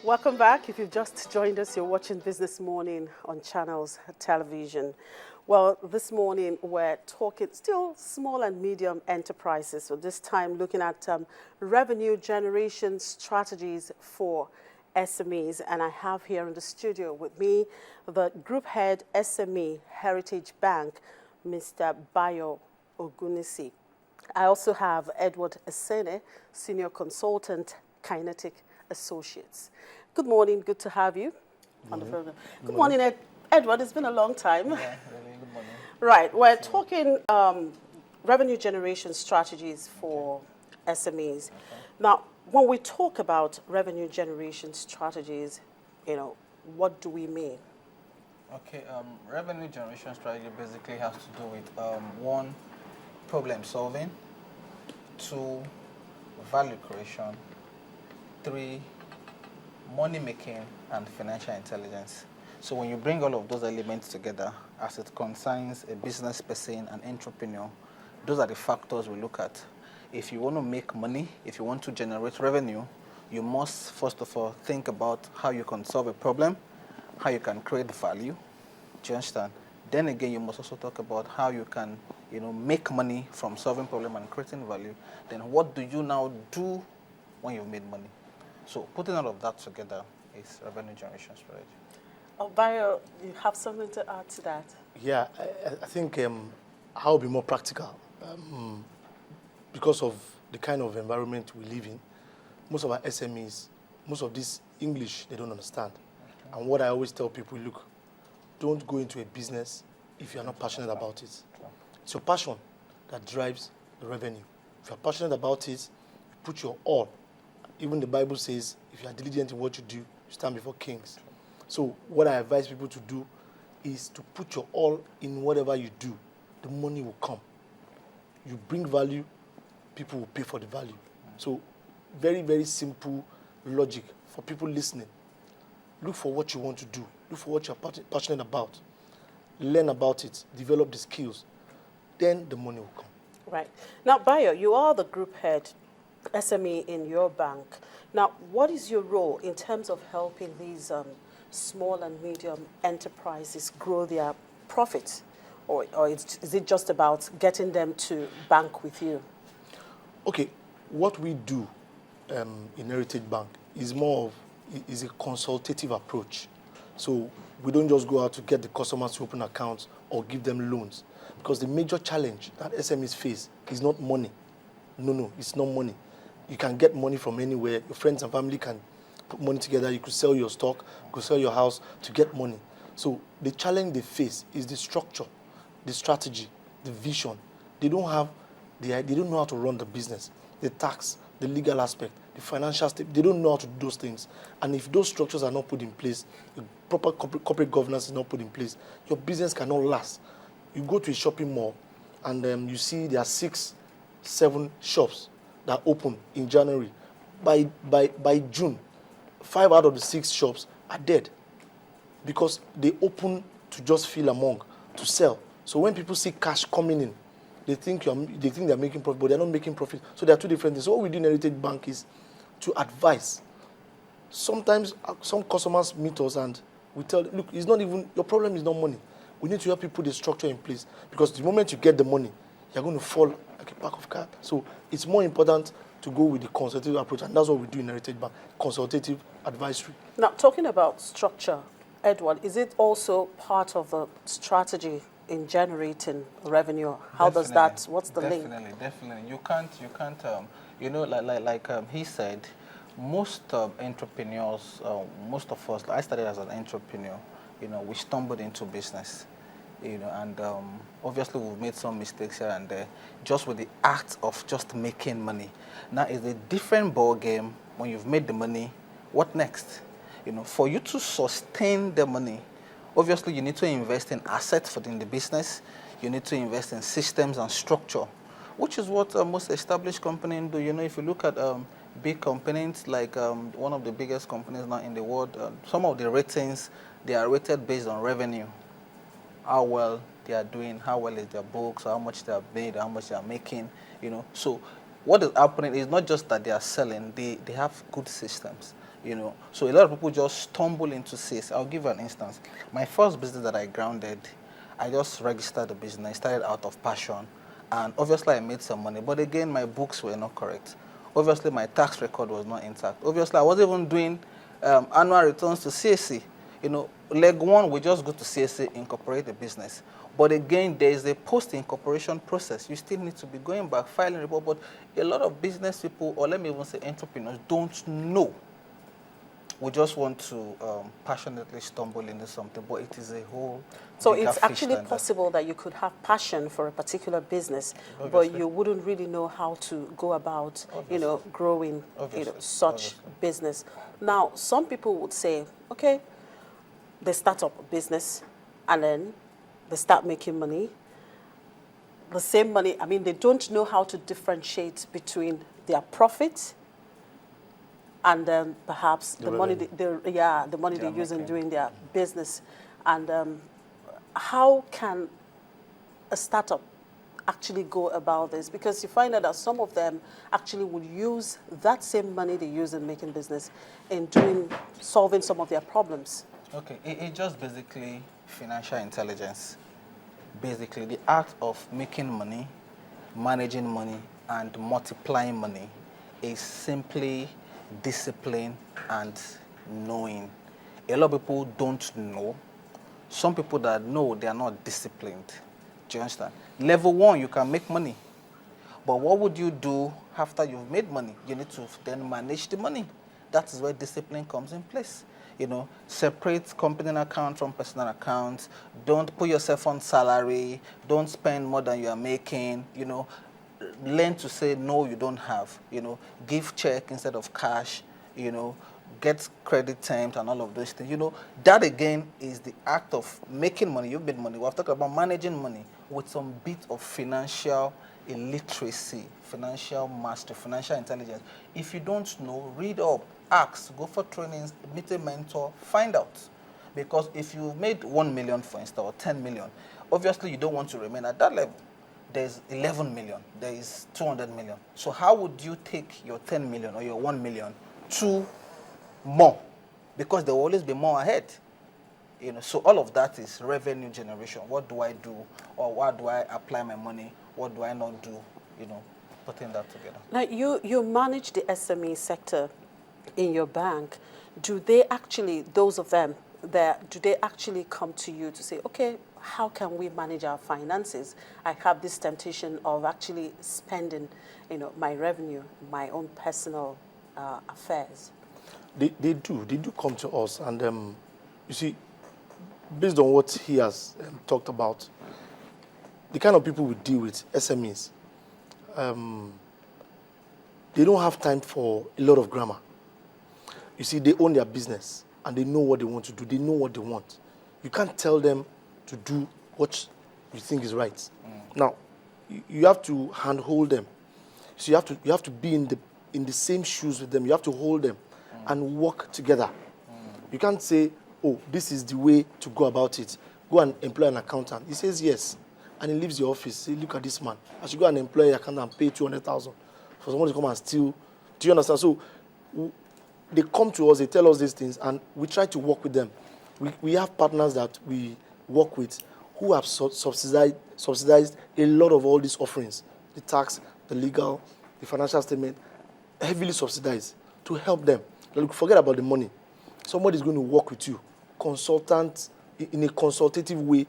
Welcome back. If you've just joined us, you're watching Business Morning on Channels Television. Well, this morning we're talking still small and medium enterprises. So this time looking at revenue generation strategies for SMEs. And I have here in the studio with me the Group Head SME Heritage Bank, Mr. Bayo Ogunisi. I also have Edward Esene, Senior Consultant, Kinetic Associates. Good morning. Good to have you on the program. Good morning, Edward. It's been a long time. Yeah, really. Good morning. Right. We're talking revenue generation strategies for SMEs. Okay. Now, when we talk about revenue generation strategies, what do we mean? Okay. Revenue generation strategy basically has to do with one, problem solving, two, value creation, three, money making, and financial intelligence. So when you bring all of those elements together, as it concerns a business person, an entrepreneur, those are the factors we look at. If you want to make money, if you want to generate revenue, you must first of all think about how you can solve a problem, how you can create value. Do you understand? Then again, you must also talk about how you can, make money from solving problem and creating value. Then what do you now do when you've made money? So putting all of that together is revenue generation strategy. Oh, Bayo, you have something to add to that? Yeah, I think I'll be more practical. Because of the kind of environment we live in, most of our SMEs, most of this English, they don't understand. Okay. And what I always tell people, look, don't go into a business if you're not passionate about it. It's your passion that drives the revenue. If you're passionate about it, you put your all. Even the Bible says, if you are diligent in what you do, you stand before kings. So what I advise people to do is to put your all in whatever you do. The money will come. You bring value, people will pay for the value. So very, very simple logic for people listening. Look for what you want to do. Look for what you're passionate about. Learn about it. Develop the skills. Then the money will come. Right. Now, Bayo, you are the group head SME in your bank. Now, what is your role in terms of helping these small and medium enterprises grow their profits? Or is it just about getting them to bank with you? Okay, what we do in Heritage Bank is a consultative approach. So we don't just go out to get the customers to open accounts or give them loans. Because the major challenge that SMEs face is not money. No, it's not money. You can get money from anywhere. Your friends and family can put money together. You could sell your stock, you could sell your house to get money. So the challenge they face is the structure, the strategy, the vision. They don't know how to run the business, the tax, the legal aspect, the financial step. They don't know how to do those things. And if those structures are not put in place, the proper corporate governance is not put in place, your business cannot last. You go to a shopping mall and you see there are 6, 7 shops that open in January. By June, 5 out of the 6 shops are dead because they open to just fill among, to sell. So when people see cash coming in, they think they're making profit, but they're not making profit. So there are two different things. So what we do in Heritage Bank is to advise. Sometimes some customers meet us and we tell them, look, it's not even, your problem is not money. We need to help you put the structure in place because the moment you get the money, you're going to fall like a pack of cards. So it's more important to go with the consultative approach, and that's what we do in Heritage Bank, consultative advisory. Now, talking about structure, Edward, is it also part of the strategy in generating revenue? How does that, what's the link? Definitely. You can't, like he said, most entrepreneurs, most of us, I started as an entrepreneur, we stumbled into business. And obviously we've made some mistakes here and there, just with the act of just making money. Now it's a different ball game when you've made the money. What next? For you to sustain the money, obviously you need to invest in assets in the business. You need to invest in systems and structure, which is what most established companies do. If you look at big companies like one of the biggest companies now in the world, some of the ratings, they are rated based on revenue. How well they are doing, how well is their books, how much they have made, how much they are making, So what is happening is not just that they are selling, they have good systems. you know. So a lot of people just stumble into sales. I'll give you an instance. My first business that I grounded, I just registered the business. I started out of passion, and obviously I made some money. But again, my books were not correct. Obviously, my tax record was not intact. Obviously, I wasn't even doing annual returns to CAC. You know, leg one, we just go to CAC, incorporate the business. But again, there is a post-incorporation process. You still need to be going back, filing report. But a lot of business people, or let me even say entrepreneurs, don't know. We just want to passionately stumble into something, but it is a whole So bigger it's fish actually than that. possible that you could have passion for a particular business, but Obviously. you wouldn't really know how to go about, you know, Obviously. growing, you know, Obviously. such Obviously. business. Now, some people would say, okay, they start up a business and then they start making money. The same money, I mean, they don't know how to differentiate between their profit and perhaps the money, the money They are they use in making. doing their business. And how can a startup actually go about this? Because you find out that some of them actually would use that same money they use in making business in solving some of their problems. Okay, it's just basically financial intelligence. Basically, the act of making money, managing money, and multiplying money is simply discipline and knowing. A lot of people don't know. Some people that know, they are not disciplined. Do you understand? Level one, you can make money. But what would you do after you've made money? You need to then manage the money. That is where discipline comes in place. You know, separate company account from personal accounts. Don't put yourself on salary. Don't spend more than you are making. You know, learn to say no, you don't have. You know, give check instead of cash. You know, get credit terms and all of those things. You know, that again is the act of making money. You've made money. We're talking about managing money with some bit of financial illiteracy, financial mastery, financial intelligence. If you don't know, read up, ask, go for trainings, meet a mentor, find out. Because if you made 1 million, for instance, or 10 million, obviously you don't want to remain at that level. There's 11 million, there is 200 million. So how would you take your 10 million or your 1 million to more? Because there will always be more ahead. You know, so all of that is revenue generation. What do I do? Or what do I apply my money? What do I not do? You know, putting that together. Now, you manage the SME sector in your bank. Do they actually, those of them, do they actually come to you to say, okay, how can we manage our finances? I have this temptation of actually spending, you know, my revenue, my own personal affairs. They do come to us, and you see, based on what he has talked about, the kind of people we deal with, SMEs, they don't have time for a lot of grammar. You see, they own their business, and they know what they want to do. They know what they want. You can't tell them to do what you think is right. Now, you have to handhold them. So you have to be in the same shoes with them. You have to hold them and work together. You can't say, oh, this is the way to go about it. Go and employ an accountant. He says yes, and he leaves the office. Say, look at this man. I should go and employ an accountant and pay 200,000 for someone to come and steal. Do you understand? So they come to us, they tell us these things, and we try to work with them. We have partners that we work with who have subsidized a lot of all these offerings, the tax, the legal, the financial statement, heavily subsidized to help them. Look, forget about the money. Somebody's going to work with you, consultant, in a consultative way,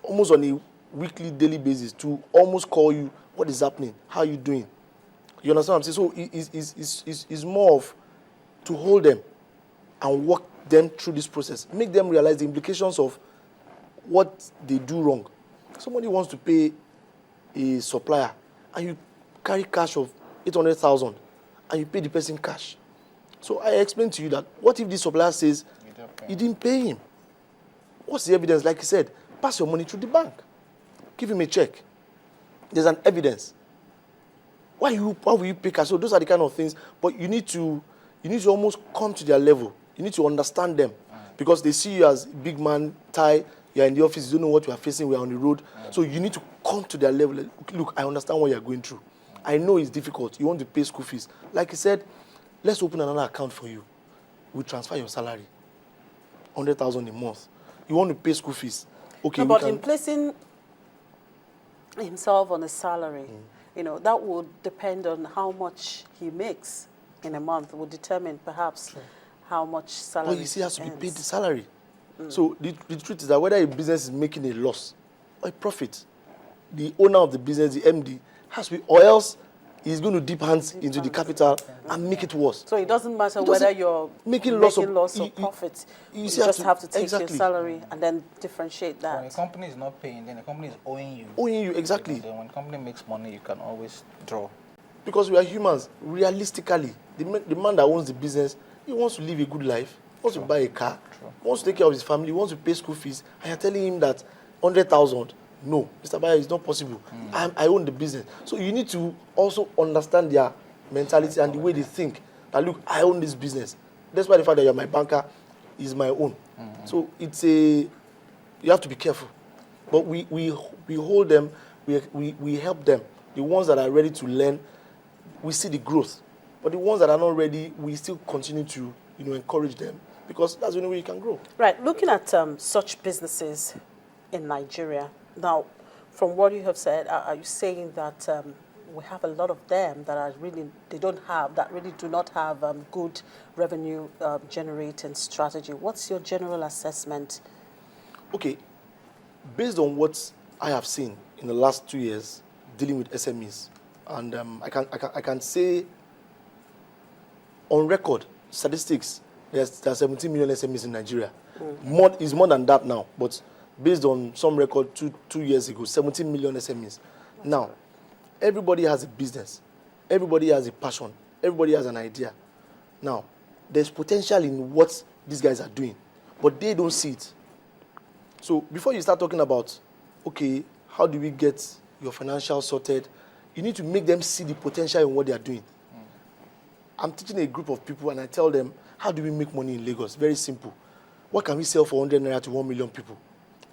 almost on a weekly, daily basis, to almost call you, what is happening, how are you doing? You understand what I'm saying? So it's more of to hold them and walk them through this process, make them realize the implications of what they do wrong. Somebody wants to pay a supplier, and you carry cash of 800,000, and you pay the person cash. So I explained to you that, what if the supplier says you didn't pay him? What's the evidence? Like he said, pass your money through the bank. Give him a check. There's an evidence. Why will you pay cash? So those are the kind of things. But you need to almost come to their level. You need to understand them. Because they see you as big man, tie, you're in the office, you don't know what you are facing, we're on the road. So you need to come to their level. Look, I understand what you're going through. I know it's difficult. You want to pay school fees. Like he said, let's open another account for you. we transfer your salary, 100,000 a month. You want to pay school fees, okay? No, but in placing himself on a salary, that would depend on how much he makes in a month, would determine perhaps how much salary. But you see, he has to be earns. paid the salary. So the truth is that whether a business is making a loss or a profit, the owner of the business, the MD, has to be, or else he's going to dip hands into the capital and make it worse. So it doesn't matter It doesn't- whether you're making loss loss or of- profit. You see, just have to take your exactly. salary and then differentiate When a that. company is not paying, then the company is owing you. Owing you, exactly. Then when the company makes money, you can always draw. Because we are humans, realistically, the man that owns the business, he wants to live a good life, wants to buy a car, wants to take care of his family, wants to pay school fees, and you're telling him that 100,000, no, Mr. Bayer, it's not possible. I own the business. So you need to also understand their mentality and the way they think. That look, I own this business. Despite the fact that you're my banker, is my own. So you have to be careful. But we hold them, we help them. The ones that are ready to learn, we see the growth. But the ones that are not ready, we still continue to encourage them, because that's the only way you can grow. Right, looking at such businesses in Nigeria, now, from what you have said, are you saying that we have a lot of them that are really, that really do not have good revenue generating strategy? What's your general assessment? Okay, based on what I have seen in the last 2 years dealing with SMEs, and I can say on record, statistics, there are 17 million SMEs in Nigeria. It's more than that now, but based on some record 2 years ago, 17 million SMEs. Now, everybody has a business. Everybody has a passion. Everybody has an idea. Now, there's potential in what these guys are doing, but they don't see it. So before you start talking about, okay, how do we get your financial sorted, you need to make them see the potential in what they are doing. I'm teaching a group of people and I tell them, how do we make money in Lagos? Very simple. What can we sell for 100 naira to 1 million people?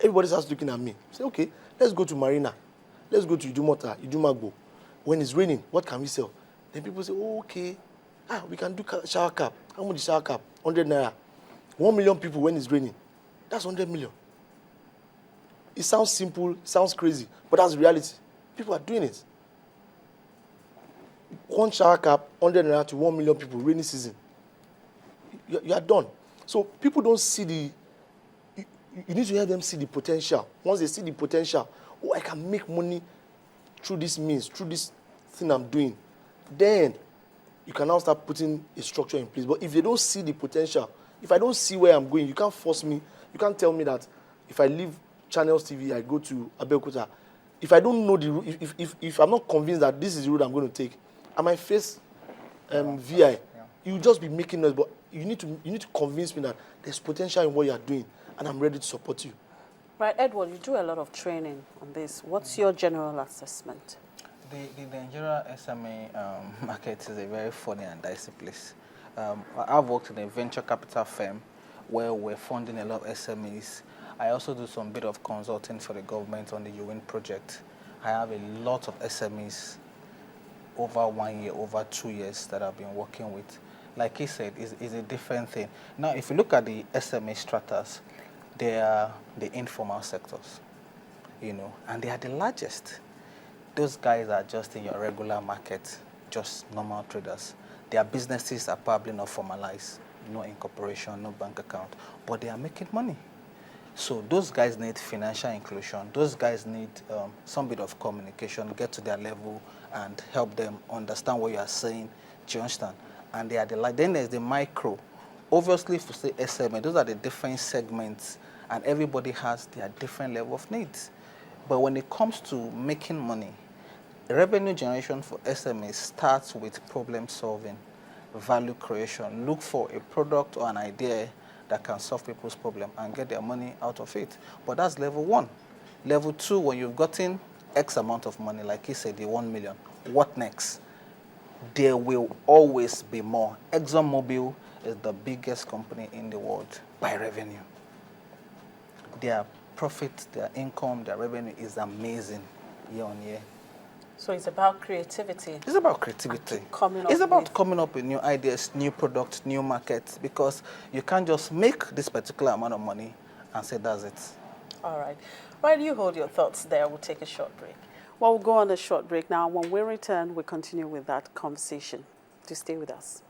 Everybody starts looking at me. Say, okay, let's go to Marina. Let's go to Idumota, Idumagbo. When it's raining, what can we sell? Then people say, oh, okay, we can do shower cap. How much is shower cap? 100 naira. 1 million people when it's raining. That's 100 million. It sounds simple, it sounds crazy, but that's reality. People are doing it. One shower cap, 100 naira to 1 million people, rainy season. You are done. So people don't see you need to help them see the potential. Once they see the potential, oh, I can make money through this means, through this thing I'm doing, then you can now start putting a structure in place. But if they don't see the potential, if I don't see where I'm going, you can't force me. You can't tell me that if I leave Channels TV, I go to Abeokuta. If I don't know the route, if I'm not convinced that this is the route I'm going to take, I might face VI. You'll just be making noise, but you need to convince me that there's potential in what you are doing, and I'm ready to support you. Right, Edward, you do a lot of training on this. What's your general assessment? The Nigeria SME market is a very funny and dicey place. I've worked in a venture capital firm where we're funding a lot of SMEs. I also do some bit of consulting for the government on the UN project. I have a lot of SMEs over 1 year, over 2 years that I've been working with. Like he said, is a different thing. Now, if you look at the SME stratas, they are the informal sectors, and they are the largest. Those guys are just in your regular market, just normal traders. Their businesses are probably not formalized, no incorporation, no bank account, but they are making money. So those guys need financial inclusion. Those guys need some bit of communication, get to their level and help them understand what you are saying. Do you understand? And they are then there's the micro. Obviously, if you say SME, those are the different segments, and everybody has their different level of needs. But when it comes to making money, revenue generation for SMEs starts with problem solving, value creation. Look for a product or an idea that can solve people's problem and get their money out of it. But that's level 1. Level 2, when you've gotten X amount of money, like he said, the 1 million, what next? There will always be more. ExxonMobil is the biggest company in the world by revenue. Their profit, their income, their revenue is amazing year on year. So it's about creativity. It's about creativity. It's about coming up with new ideas, new products, new markets, because you can't just make this particular amount of money and say that's it. All right. Right, you hold your thoughts there. We'll take a short break. Well, we'll go on a short break now. When we return, we'll continue with that conversation. To stay with us.